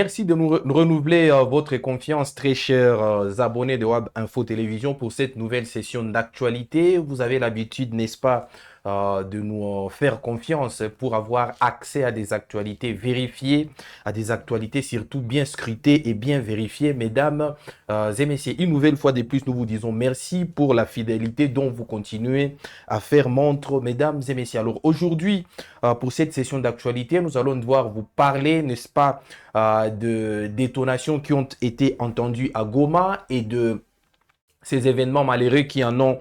Merci de nous renouveler votre confiance, très chers abonnés de Web Info Télévision, pour cette nouvelle session d'actualité. Vous avez l'habitude, n'est-ce pas, de nous faire confiance pour avoir accès à des actualités vérifiées, à des actualités surtout bien scrutées et bien vérifiées. Mesdames et messieurs, une nouvelle fois de plus, nous vous disons merci pour la fidélité dont vous continuez à faire montre, mesdames et messieurs. Alors aujourd'hui, pour cette session d'actualité, nous allons devoir vous parler, n'est-ce pas, de détonations qui ont été entendues à Goma et de ces événements malheureux qui en ont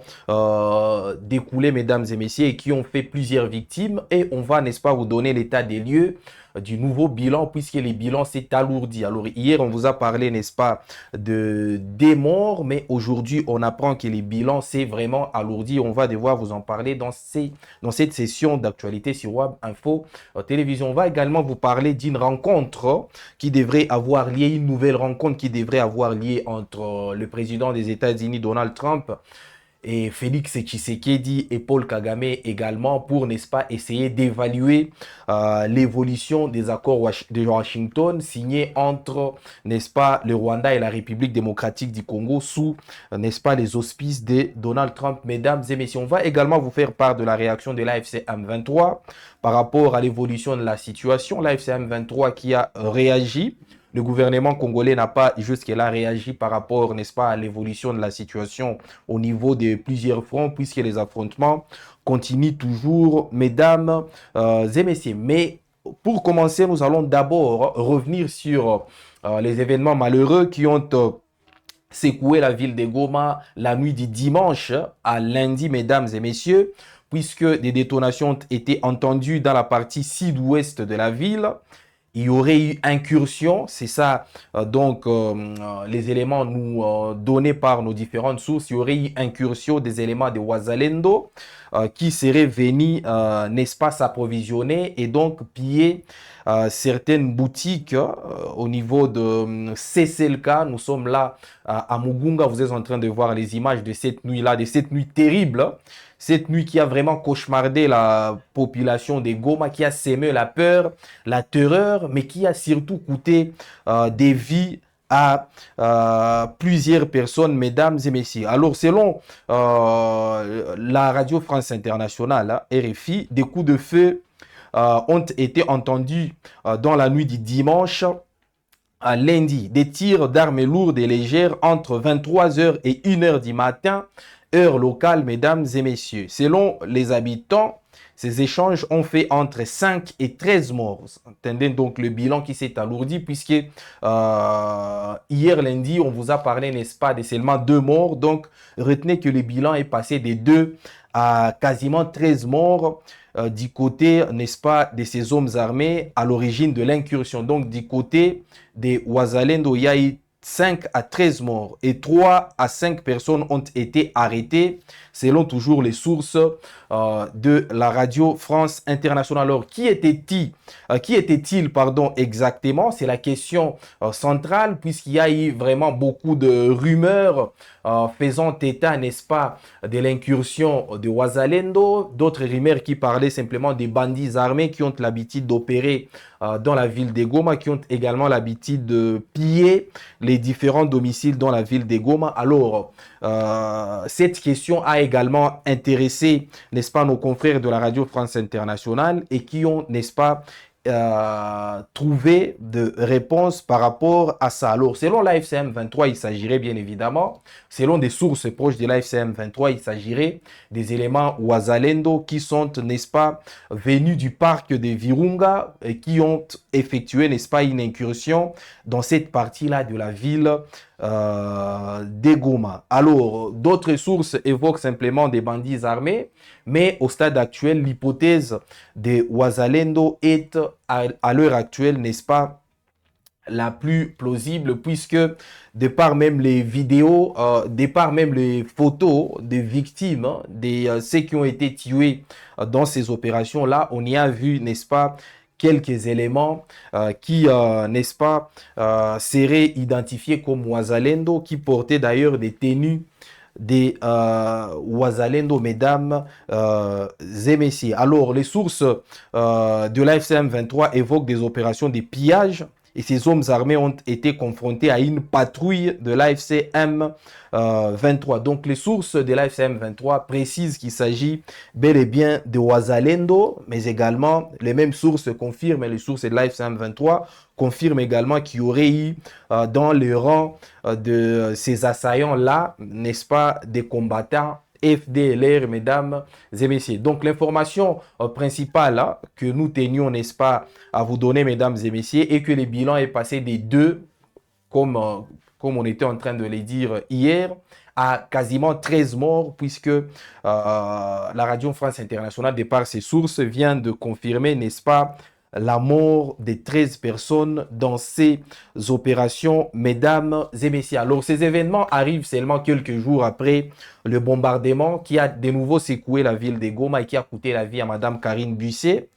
découlé, mesdames et messieurs, et qui ont fait plusieurs victimes. Et on va, n'est-ce pas, vous donner l'état des lieux du nouveau bilan, puisque les bilans s'est alourdi. Alors, hier, on vous a parlé, n'est-ce pas, des morts, mais aujourd'hui, on apprend que les bilans s'est vraiment alourdi. On va devoir vous en parler dans cette session d'actualité sur Web Info Télévision. On va également vous parler d'une rencontre qui devrait avoir lieu, une nouvelle rencontre qui devrait avoir lieu entre le président des États-Unis, Donald Trump, et Félix Tshisekedi et Paul Kagame également pour, n'est-ce pas, essayer d'évaluer l'évolution des accords de Washington signés entre, n'est-ce pas, le Rwanda et la République démocratique du Congo sous, n'est-ce pas, les auspices de Donald Trump. Mesdames et messieurs, on va également vous faire part de la réaction de l'AFC M23 par rapport à l'évolution de la situation. L'AFC M23 qui a réagi. Le gouvernement congolais n'a pas jusque-là réagi par rapport, n'est-ce pas, à l'évolution de la situation au niveau de plusieurs fronts, puisque les affrontements continuent toujours, mesdames et messieurs. Mais pour commencer, nous allons d'abord revenir sur les événements malheureux qui ont secoué la ville de Goma la nuit du dimanche à lundi, mesdames et messieurs, puisque des détonations ont été entendues dans la partie sud-ouest de la ville. Il y aurait eu incursion, c'est ça les éléments nous donnés par nos différentes sources. Il y aurait eu incursion des éléments de Wazalendo qui seraient venus, n'est-ce pas, s'approvisionner et donc piller certaines boutiques au niveau de CCLK. Nous sommes là à Mugunga, vous êtes en train de voir les images de cette nuit-là, de cette nuit terrible. Cette nuit qui a vraiment cauchemardé la population de Goma, qui a sémé la peur, la terreur, mais qui a surtout coûté des vies à plusieurs personnes, mesdames et messieurs. Alors, selon la Radio France Internationale, RFI, des coups de feu ont été entendus dans la nuit du dimanche à lundi. Des tirs d'armes lourdes et légères entre 23h et 1h du matin, heure locale, mesdames et messieurs. Selon les habitants, ces échanges ont fait entre 5 et 13 morts. Entendez donc le bilan qui s'est alourdi puisque hier lundi, on vous a parlé, n'est-ce pas, de seulement 2 morts. Donc, retenez que le bilan est passé de 2 à quasiment 13 morts du côté, n'est-ce pas, de ces hommes armés à l'origine de l'incursion. Donc, du côté des Wazalendo, il y a eu 5 à 13 morts et 3 à 5 personnes ont été arrêtées selon toujours les sources de la Radio France Internationale. Alors, qui était-il, pardon, exactement? C'est la question centrale puisqu'il y a eu vraiment beaucoup de rumeurs faisant état, n'est-ce pas, de l'incursion de Wazalendo, d'autres rumeurs qui parlaient simplement des bandits armés qui ont l'habitude d'opérer dans la ville de Goma, qui ont également l'habitude de piller les différents domiciles dans la ville de Goma. Alors, cette question a également intéressé, n'est-ce pas, nos confrères de la Radio France Internationale et qui ont, n'est-ce pas, trouvé de réponses par rapport à ça. Alors, selon l'AFCM 23, il s'agirait bien évidemment, selon des sources proches de l'AFCM 23, il s'agirait des éléments Wazalendo qui sont, n'est-ce pas, venus du parc de Virunga et qui ont effectué, n'est-ce pas, une incursion dans cette partie-là de la ville de Goma. Alors, d'autres sources évoquent simplement des bandits armés, mais au stade actuel, l'hypothèse de Wazalendo est à l'heure actuelle, n'est-ce pas, la plus plausible puisque de par même les vidéos, de par même les photos des victimes, de ceux qui ont été tués dans ces opérations-là, on y a vu, n'est-ce pas, quelques éléments qui, n'est-ce pas, seraient identifiés comme Wazalendo, qui portaient d'ailleurs des tenues des Wazalendo, mesdames et messieurs. Alors, les sources de l'AFCM 23 évoquent des opérations de pillage et ces hommes armés ont été confrontés à une patrouille de l'AFC M23. Donc les sources de l'AFC M23 précisent qu'il s'agit bel et bien de Ouazalendo, mais également les mêmes sources confirment, et les sources de l'AFC M23 confirment également qu'il y aurait eu dans le rang de ces assaillants-là, n'est-ce pas, des combattants FDLR, mesdames et messieurs. Donc, l'information principale que nous tenions, n'est-ce pas, à vous donner, mesdames et messieurs, est que le bilan est passé des 2, comme on était en train de le dire hier, à quasiment 13 morts, puisque la Radio France Internationale, de par ses sources, vient de confirmer, n'est-ce pas, la mort de 13 personnes dans ces opérations, mesdames et messieurs. Alors, ces événements arrivent seulement quelques jours après le bombardement qui a de nouveau secoué la ville de Goma et qui a coûté la vie à madame Karine Bussé.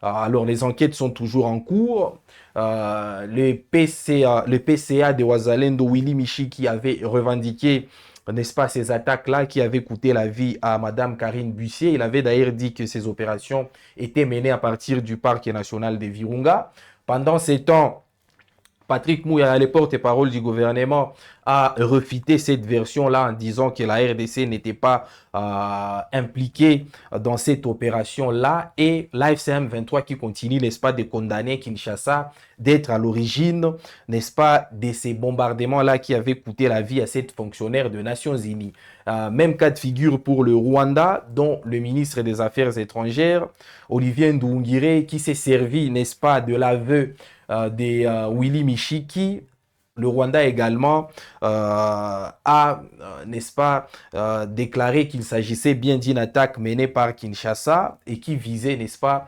Alors, les enquêtes sont toujours en cours. Le PCA de Ouazalendo, Willy Michi, qui avait revendiqué, n'est-ce pas, ces attaques-là qui avaient coûté la vie à madame Karine Bussier. Il avait d'ailleurs dit que ces opérations étaient menées à partir du parc national de Virunga. Pendant ces temps, Patrick Mouya, les porte-parole du gouvernement, a refité cette version-là en disant que la RDC n'était pas impliquée dans cette opération-là, et l'AFCM 23 qui continue, n'est-ce pas, de condamner Kinshasa d'être à l'origine, n'est-ce pas, de ces bombardements-là qui avaient coûté la vie à cette fonctionnaire des Nations Unies. Même cas de figure pour le Rwanda, dont le ministre des Affaires étrangères, Olivier Ndoungire, qui s'est servi, n'est-ce pas, de l'aveu de Willy Michi, qui, le Rwanda également, a, n'est-ce pas, déclaré qu'il s'agissait bien d'une attaque menée par Kinshasa et qui visait, n'est-ce pas,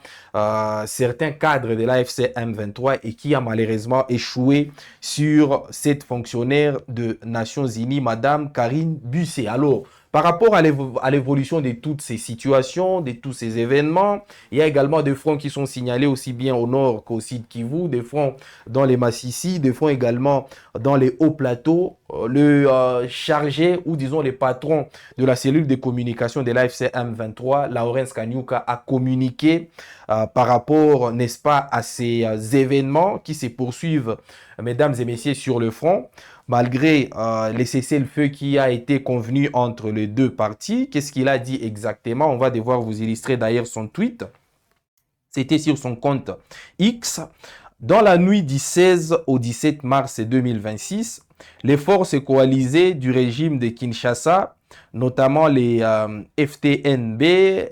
certains cadres de l'AFC M23 et qui a malheureusement échoué sur cette fonctionnaire de Nations Unies, madame Karine Bussé. Alors, par rapport à l'évolution de toutes ces situations, de tous ces événements, il y a également des fronts qui sont signalés aussi bien au nord qu'au sud Kivu, des fronts dans les Massissi, des fronts également dans les hauts plateaux. Le chargé, ou disons les patrons de la cellule de communication de l'AFC M23, Lawrence Kanyuka, a communiqué par rapport, n'est-ce pas, à ces événements qui se poursuivent, mesdames et messieurs, sur le front. Malgré les cessez-le-feu qui a été convenu entre les deux parties. Qu'est-ce qu'il a dit exactement? On va devoir vous illustrer d'ailleurs son tweet. C'était sur son compte X. Dans la nuit du 16 au 17 mars 2026, les forces coalisées du régime de Kinshasa, notamment les FTNB,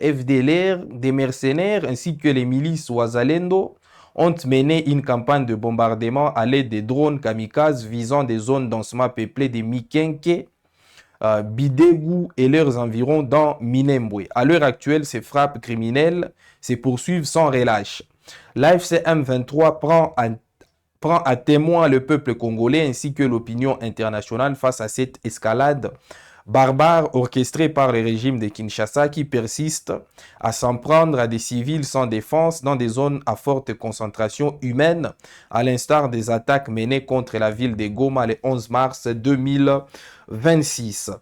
FDLR, des mercenaires, ainsi que les milices Ouazalendo, ont mené une campagne de bombardement à l'aide des drones kamikazes visant des zones densément peuplées de Mikenke, Bidegou et leurs environs dans Minembwe. À l'heure actuelle, ces frappes criminelles se poursuivent sans relâche. L'AFC M23 prend à témoin le peuple congolais ainsi que l'opinion internationale face à cette escalade barbare orchestrée par le régime de Kinshasa qui persiste à s'en prendre à des civils sans défense dans des zones à forte concentration humaine, à l'instar des attaques menées contre la ville de Goma le 11 mars 2026.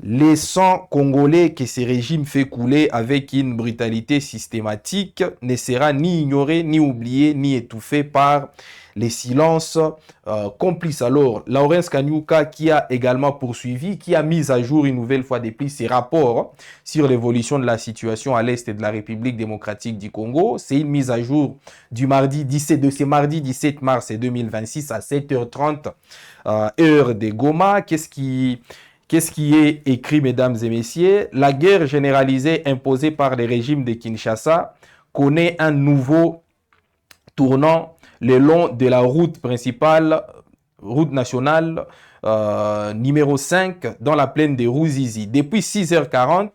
Les sangs congolais que ce régime fait couler avec une brutalité systématique ne sera ni ignoré, ni oublié, ni étouffé par les silences complices. Alors, Lawrence Kanyuka, qui a également poursuivi, qui a mis à jour une nouvelle fois depuis ses rapports sur l'évolution de la situation à l'est de la République démocratique du Congo. C'est une mise à jour du ce mardi 17 mars 2026 à 7h30 heure de Goma. Qu'est-ce qui est écrit, mesdames et messieurs? La guerre généralisée imposée par les régimes de Kinshasa connaît un nouveau tournant le long de la route principale, route nationale numéro 5 dans la plaine de Ruzizi. Depuis 6h40,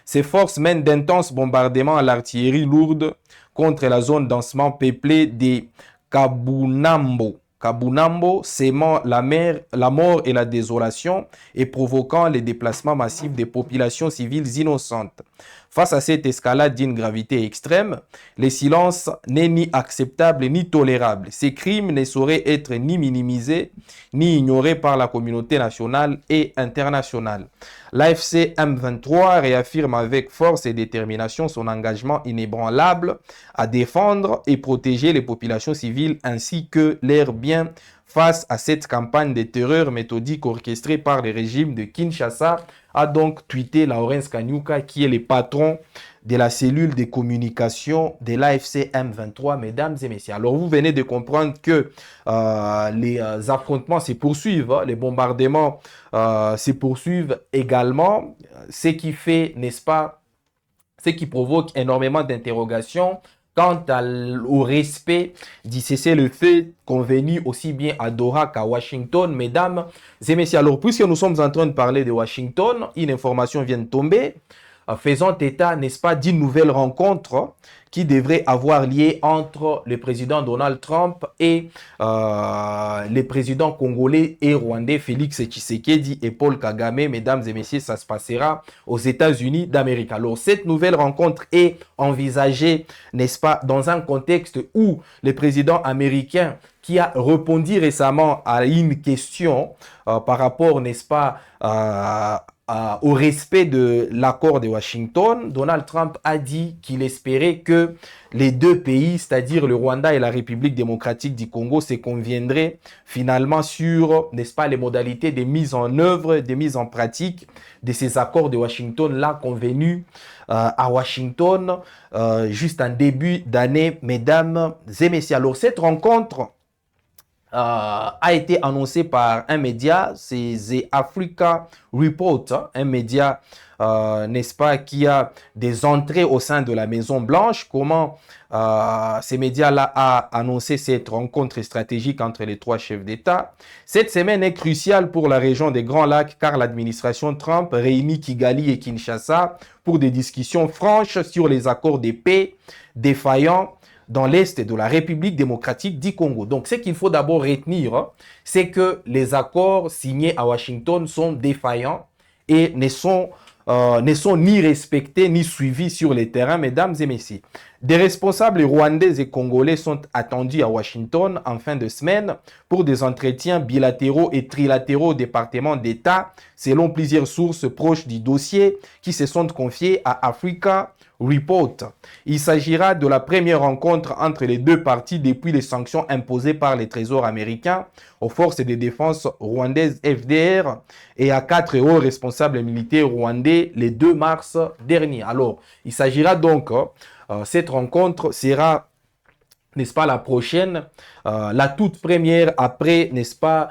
ces forces mènent d'intenses bombardements à l'artillerie lourde contre la zone densément peuplée des Kabunambo. Kabunambo, sémant la mort et la désolation et provoquant les déplacements massifs des populations civiles innocentes. Face à cette escalade d'une gravité extrême, le silence n'est ni acceptable ni tolérable. Ces crimes ne sauraient être ni minimisés ni ignorés par la communauté nationale et internationale. L'AFC M23 réaffirme avec force et détermination son engagement inébranlable à défendre et protéger les populations civiles ainsi que leurs biens bien face à cette campagne de terreur méthodique orchestrée par le régime de Kinshasa, a donc tweeté Lawrence Kanyuka, qui est le patron de la cellule de communication de l'AFC M23, mesdames et messieurs. Alors, vous venez de comprendre que les affrontements se poursuivent, hein, les bombardements se poursuivent également, ce qui fait, n'est-ce pas, ce qui provoque énormément d'interrogations quant au respect du cessez-le-feu convenu aussi bien à Doha qu'à Washington, mesdames et messieurs. Alors, puisque nous sommes en train de parler de Washington, une information vient de tomber, faisant état, n'est-ce pas, d'une nouvelle rencontre qui devrait avoir lieu entre le président Donald Trump et les présidents congolais et rwandais Félix Tshisekedi et Paul Kagame. Mesdames et messieurs, ça se passera aux États-Unis d'Amérique. Alors, cette nouvelle rencontre est envisagée, n'est-ce pas, dans un contexte où le président américain qui a répondu récemment à une question par rapport, n'est-ce pas, au respect de l'accord de Washington, Donald Trump a dit qu'il espérait que les deux pays, c'est-à-dire le Rwanda et la République démocratique du Congo, se conviendraient finalement sur, n'est-ce pas, les modalités de mise en œuvre, de mise en pratique de ces accords de Washington-là convenus à Washington juste en début d'année, mesdames et messieurs. Alors, cette rencontre a été annoncé par un média, c'est The Africa Report, hein, un média, n'est-ce pas, qui a des entrées au sein de la Maison Blanche. Comment ces médias-là a annoncé cette rencontre stratégique entre les trois chefs d'État. Cette semaine est cruciale pour la région des Grands Lacs car l'administration Trump réunit Kigali et Kinshasa pour des discussions franches sur les accords de paix défaillants dans l'Est de la République démocratique du Congo. Donc, ce qu'il faut d'abord retenir, hein, c'est que les accords signés à Washington sont défaillants et ne sont ni respectés ni suivis sur les terrains, mesdames et messieurs. Des responsables rwandais et congolais sont attendus à Washington en fin de semaine pour des entretiens bilatéraux et trilatéraux au département d'État, selon plusieurs sources proches du dossier qui se sont confiées à Africa Report. Il s'agira de la première rencontre entre les deux parties depuis les sanctions imposées par les trésors américains aux forces de défense rwandaises FDR et à 4 hauts responsables militaires rwandais le 2 mars dernier. Alors, il s'agira donc, cette rencontre sera, n'est-ce pas, la prochaine, la toute première après, n'est-ce pas,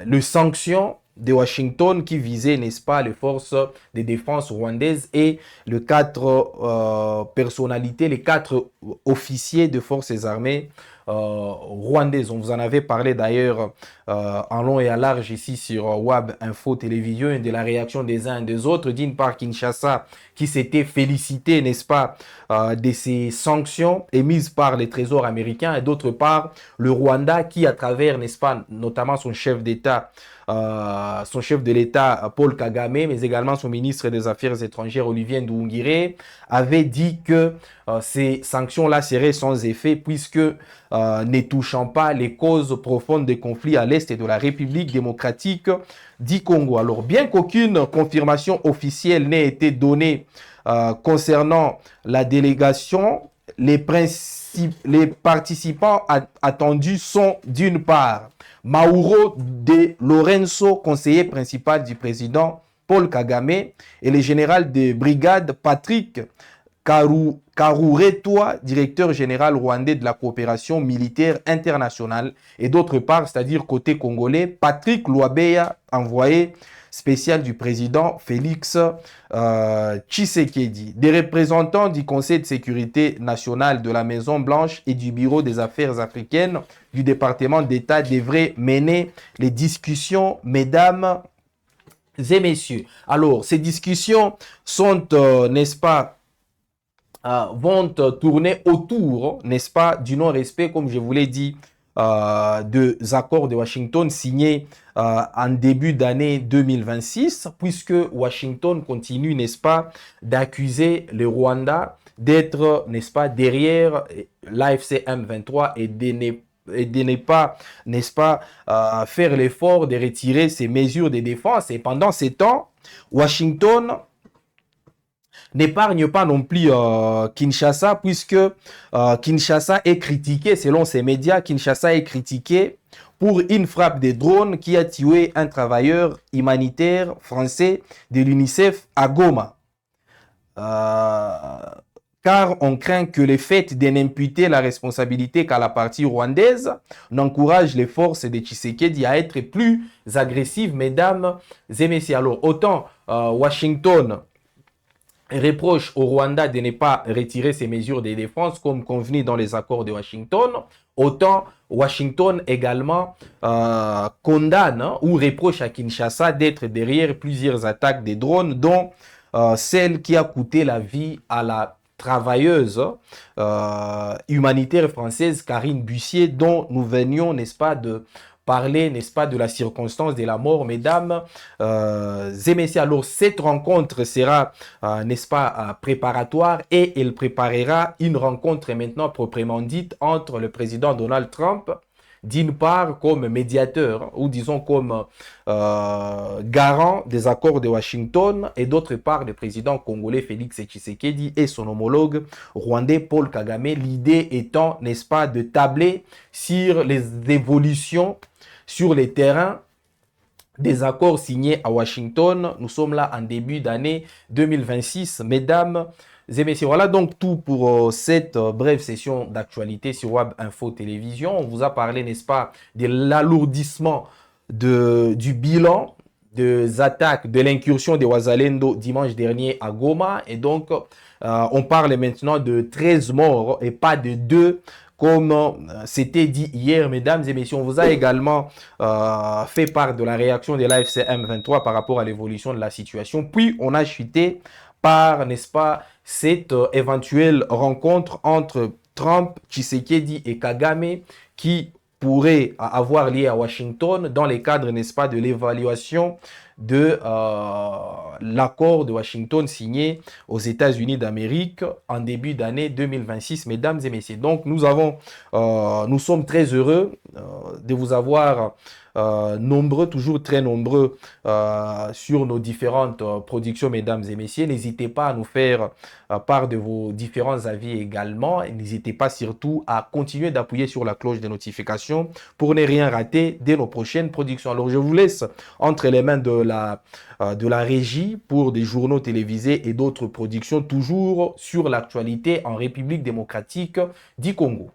les sanctions de Washington qui visait, n'est-ce pas, les forces de défense rwandaises et les 4 personnalités, les 4 officiers de forces armées rwandaises. On vous en avait parlé d'ailleurs en long et à large ici sur WAB Info Télévision et de la réaction des uns et des autres. D'une part, Kinshasa qui s'était félicité, n'est-ce pas, de ces sanctions émises par les trésors américains et d'autre part, le Rwanda qui, à travers, n'est-ce pas, notamment son chef d'État, son chef de l'État Paul Kagame, mais également son ministre des Affaires étrangères Olivier Nduhungirehe, avait dit que ces sanctions-là seraient sans effet puisque ne touchant pas les causes profondes des conflits à l'est de la République démocratique du Congo. Alors, bien qu'aucune confirmation officielle n'ait été donnée concernant la délégation, les participants attendus sont d'une part Mauro de Lorenzo, conseiller principal du président Paul Kagame, et le général de brigade Patrick Karuretwa, directeur général rwandais de la coopération militaire internationale, et d'autre part, c'est-à-dire côté congolais, Patrick Luabeya, envoyé spécial du président Félix Tshisekedi. Des représentants du Conseil de sécurité nationale de la Maison Blanche et du Bureau des affaires africaines du département d'État devraient mener les discussions, mesdames et messieurs. Alors, ces discussions sont, n'est-ce pas, vont tourner autour, n'est-ce pas, du non-respect, comme je vous l'ai dit, des accords de Washington signés en début d'année 2026, puisque Washington continue, n'est-ce pas, d'accuser le Rwanda d'être, n'est-ce pas, derrière l'AFC M23 et de ne pas, n'est-ce pas, faire l'effort de retirer ces mesures de défense. Et pendant ces temps, Washington n'épargne pas non plus Kinshasa, puisque Kinshasa est critiqué, selon ces médias, Kinshasa est critiqué pour une frappe de drone qui a tué un travailleur humanitaire français de l'UNICEF à Goma. Car on craint que le fait de n'imputer la responsabilité qu'à la partie rwandaise n'encourage les forces de Tshisekedi à être plus agressives, mesdames et messieurs. Alors, autant Washington reproche au Rwanda de ne pas retirer ses mesures de défense comme convenu dans les accords de Washington, autant Washington également condamne ou reproche à Kinshasa d'être derrière plusieurs attaques de drones, dont celle qui a coûté la vie à la travailleuse humanitaire française Karine Bussier, dont nous venions, n'est-ce pas, de parler, n'est-ce pas, de la circonstance de la mort, mesdames et messieurs. Alors, cette rencontre sera, n'est-ce pas, préparatoire, et elle préparera une rencontre maintenant proprement dite entre le président Donald Trump, d'une part comme médiateur, ou disons comme garant des accords de Washington, et d'autre part le président congolais Félix Tshisekedi et son homologue rwandais Paul Kagame, l'idée étant, n'est-ce pas, de tabler sur les évolutions sur les terrains des accords signés à Washington. Nous sommes là en début d'année 2026, mesdames et messieurs. Voilà donc tout pour cette brève session d'actualité sur Web Info Télévision. On vous a parlé, n'est-ce pas, de l'alourdissement du bilan des attaques, de l'incursion des Wazalendo dimanche dernier à Goma. Et donc, on parle maintenant de 13 morts et pas de 2, comme c'était dit hier, mesdames et messieurs. On vous a également fait part de la réaction de l'AFC M23 par rapport à l'évolution de la situation. Puis, on a chuté par, n'est-ce pas, cette éventuelle rencontre entre Trump, Tshisekedi et Kagame qui pourrait avoir lieu à Washington dans le cadre, n'est-ce pas, de l'évaluation de l'accord de Washington signé aux États-Unis d'Amérique en début d'année 2026, mesdames et messieurs. Donc, nous sommes très heureux de vous avoir nombreux, toujours très nombreux sur nos différentes productions, mesdames et messieurs. N'hésitez pas à nous faire part de vos différents avis également. N'hésitez pas surtout à continuer d'appuyer sur la cloche de notification pour ne rien rater de nos prochaines productions. Alors, je vous laisse entre les mains de la régie pour des journaux télévisés et d'autres productions, toujours sur l'actualité en République démocratique du Congo.